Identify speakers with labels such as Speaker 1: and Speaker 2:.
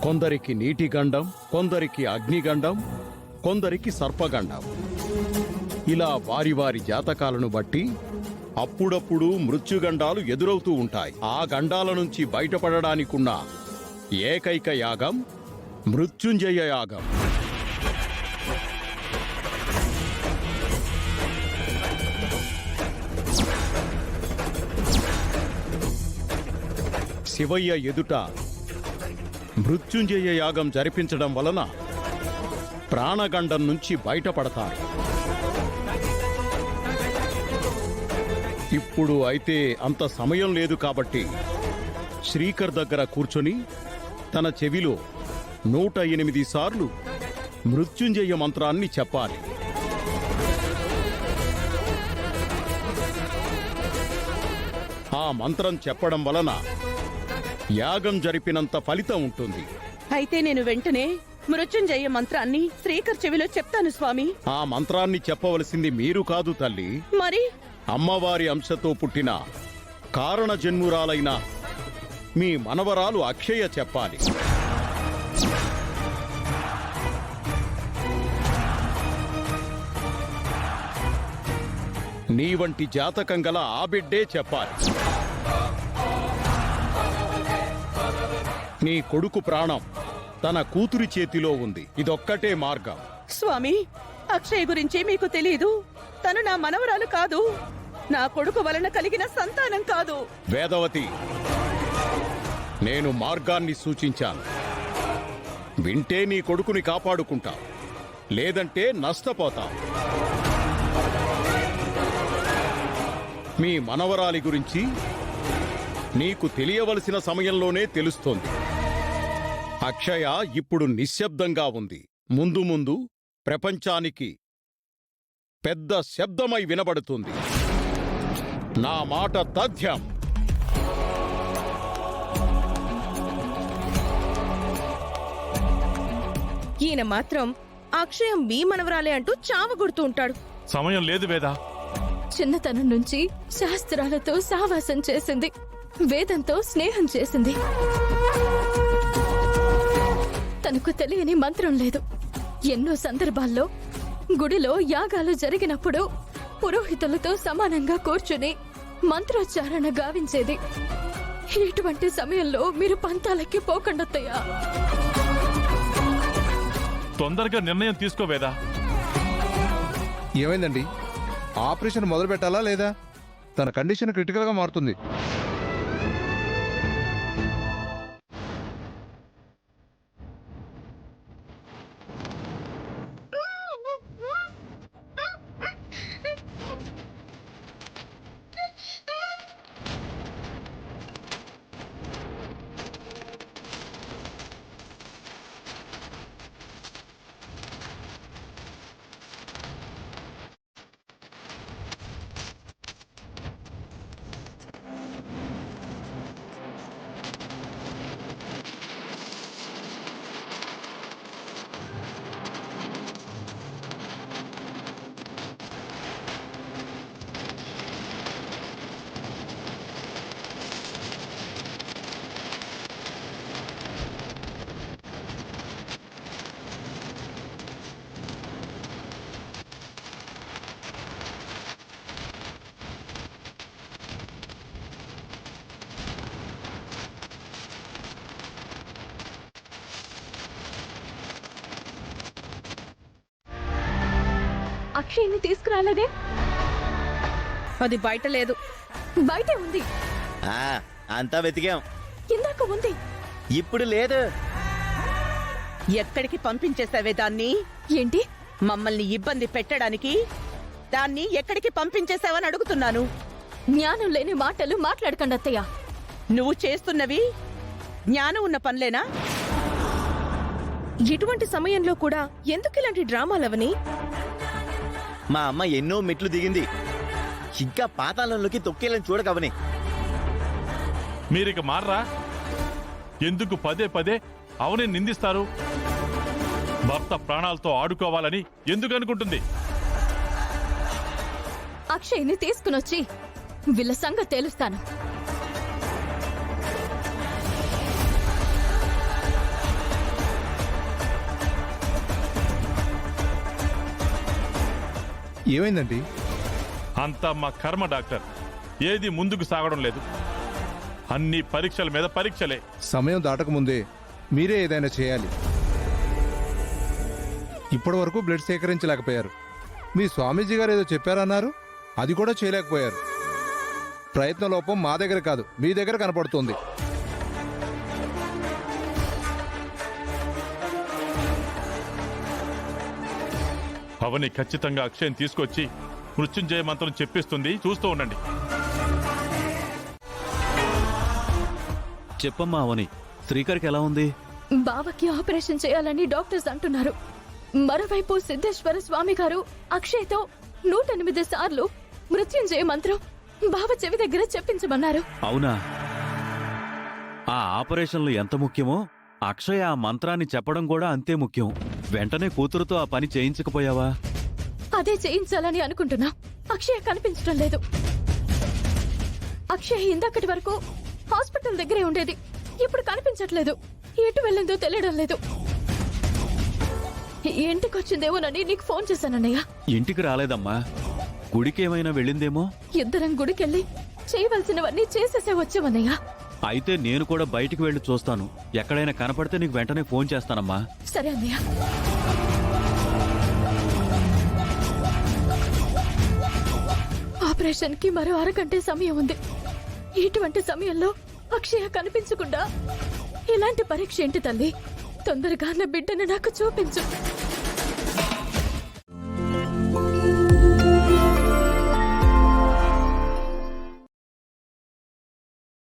Speaker 1: కొందరికి నీటి గండం, కొందరికి అగ్నిగండం, కొందరికి సర్పగండం. ఇలా వారి వారి జాతకాలను బట్టి అప్పుడప్పుడు మృత్యుగండాలు ఎదురవుతూ ఉంటాయి. ఆ గండాల నుంచి బయటపడడానికున్న ఏకైక యాగం మృత్యుంజయ యాగం. శివయ్య ఎదుట మృత్యుంజయ యాగం జరిపించడం వలన ప్రాణగండం నుంచి బయటపడతారు. ఇప్పుడు అయితే అంత సమయం లేదు కాబట్టి శ్రీకర్ దగ్గర కూర్చొని తన చెవిలో 108 సార్లు మృత్యుంజయ మంత్రాన్ని చెప్పాలి. ఆ మంత్రం చెప్పడం వలన యాగం జరిపినంత ఫలితం ఉంటుంది.
Speaker 2: అయితే నేను వెంటనే మృత్యుంజయ మంత్రాన్ని శ్రీకర్ చెవిలో చెప్తాను స్వామి.
Speaker 1: ఆ మంత్రాన్ని చెప్పవలసింది మీరు కాదు తల్లి,
Speaker 2: మరి
Speaker 1: అమ్మవారి అంశతో పుట్టిన కారణ జన్మురాలైన మీ మనవరాలు అక్షయ చెప్పాలి. నీ వంటి జాతకం గల ఆ బిడ్డే చెప్పాలి. నీ కొడుకు ప్రాణం తన కూతురి చేతిలో ఉంది. ఇదొక్కటే మార్గం.
Speaker 2: స్వామి, అక్షయ్ గురించి మీకు తెలీదు. తను నా మనవరాలు కాదు, నా కొడుకు వలన కలిగిన సంతానం కాదు.
Speaker 1: వేదవతి, నేను మార్గాన్ని సూచించాను. వింటే నీ కొడుకుని కాపాడుకుంటావు, లేదంటే నష్టపోతావు. మీ మనవరాలి గురించి నీకు తెలియవలసిన సమయంలోనే తెలుస్తోంది. అక్షయ ఇప్పుడు నిశ్శబ్దంగా ఉంది. ముందు ముందు ప్రపంచానికి పెద్ద శబ్దమై వినబడుతుంది. నా మాట తథ్యం.
Speaker 3: ఈయన మాత్రం అక్షయం మీ మనవరాలే అంటూ చావగొడుతూ ఉంటాడు.
Speaker 4: సమయం లేదు వేదా.
Speaker 3: చిన్నతనం నుంచి శాస్త్రాలతో సావాసం చేసింది, వేదంతో స్నేహం చేసింది. తనకు తెలియని మంత్రం లేదు. ఎన్నో సందర్భాల్లో గుడిలో యాగాలు జరిగినప్పుడు పురోహితులతో సమానంగా కూర్చుని మంత్రోచ్చారణ గావించేది. ఇటువంటి సమయంలో మీరు పంతాలకి పోకండత్తయ్యా.
Speaker 4: తొందరగా నిర్ణయం తీసుకోవేదా.
Speaker 5: ఏమైందండి? ఆపరేషన్ మొదలు పెట్టాలా లేదా? తన కండిషన్ క్రిటికల్గా మారుతుంది.
Speaker 3: అక్షయ్ని తీసుకురాలేదే?
Speaker 2: అది బయట లేదు.
Speaker 3: బయటే ఉంది.
Speaker 6: అంతా వెతికాం.
Speaker 3: ఇందాక ఉంది,
Speaker 6: ఇప్పుడు లేదు.
Speaker 2: ఎక్కడికి పంపించేశావే దాన్ని?
Speaker 3: ఏంటి?
Speaker 2: మమ్మల్ని ఇబ్బంది పెట్టడానికి దాన్ని ఎక్కడికి పంపించేశావని అడుగుతున్నాను.
Speaker 3: జ్ఞానం లేని మాటలు మాట్లాడకండి అత్తయ్య.
Speaker 2: నువ్వు చేస్తున్నవి జ్ఞానం ఉన్న పనులేనా?
Speaker 3: ఇటువంటి సమయంలో కూడా ఎందుకు ఇలాంటి డ్రామాలవని?
Speaker 6: మా అమ్మ ఎన్నో మెట్లు దిగింది, ఇంకా పాతాళంలోకి తొక్కేలని చూడకవని.
Speaker 4: మీరిక మారరా? ఎందుకు పదే పదే అవని నిందిస్తారు? భర్త ప్రాణాలతో ఆడుకోవాలని ఎందుకు అనుకుంటుంది?
Speaker 3: అక్షయ్ని తీసుకునొచ్చి వీళ్ళ సంగతి తేలుస్తాను.
Speaker 5: ఏమైందండి?
Speaker 4: అంతా మా కర్మ డాక్టర్. ఏది ముందుకు సాగడం లేదు. అన్ని పరీక్షల మీద పరీక్షలే.
Speaker 5: సమయం దాటకముందే మీరే ఏదైనా చేయాలి. ఇప్పటి వరకు బ్లడ్ సేకరించలేకపోయారు. మీ స్వామీజీ గారు ఏదో చెప్పారన్నారు, అది కూడా చేయలేకపోయారు. ప్రయత్న లోపం మా దగ్గర కాదు, మీ దగ్గర కనపడుతుంది.
Speaker 4: అవని ఖచ్చితంగా అక్షయం తీసుకొచ్చి మృత్యుంజయ మంత్రం చెప్పిస్తుంది. చూస్తూ ఉండండి.
Speaker 7: చెప్పమ్మా అవని, శ్రీకర్కి ఎలా ఉంది?
Speaker 8: బావకి ఆపరేషన్ చేయాలని డాక్టర్స్ అంటున్నారు. మరోవైపు సిద్ధేశ్వర స్వామి గారు అక్షయ్తో 108 సార్లు మృత్యుంజయ మంత్రం బావ చెవి దగ్గర చెప్పించమన్నారు.
Speaker 7: అవునా? ఆ ఆపరేషన్లు ఎంత ముఖ్యమో అక్షయ్ ఆ మంత్రాన్ని చెప్పడం కూడా అంతే ముఖ్యం. వెంటనే కూతురుతో ఆ పని చేయించకపోయావా?
Speaker 8: అదే చేయించాలని అనుకుంటున్నా. అక్షయ్ కనిపించడం లేదు. అక్షయ్ ఇందక్కటి వరకు హాస్పిటల్ దగ్గరే ఉండేది, ఇప్పుడు కనిపించట్లేదు. ఎటు వెళ్ళిందో తెలియడం లేదు. ఇంటికి వచ్చిందేమోనని నీకు ఫోన్ చేశానన్నయ్య.
Speaker 7: ఇంటికి రాలేదమ్మా, గుడికేమైనా వెళ్ళిందేమో.
Speaker 8: ఇద్దరం గుడికెళ్ళి చేయవలసినవన్నీ చేసేసే వచ్చామన్నయ్య.
Speaker 7: అయితే నేను కూడా బయటికి వెళ్ళి చూస్తాను. ఎక్కడైనా కనపడితే నీకు వెంటనే ఫోన్ చేస్తానమ్మా.
Speaker 8: సరే అన్నయ్య. ఆపరేషన్ కి మరో అరగంటే సమయం ఉంది. ఇటువంటి సమయంలో అక్షయ కనిపించకుండా ఇలాంటి పరీక్ష ఏంటి తల్లి? తొందరగా నా బిడ్డను నాకు చూపించు.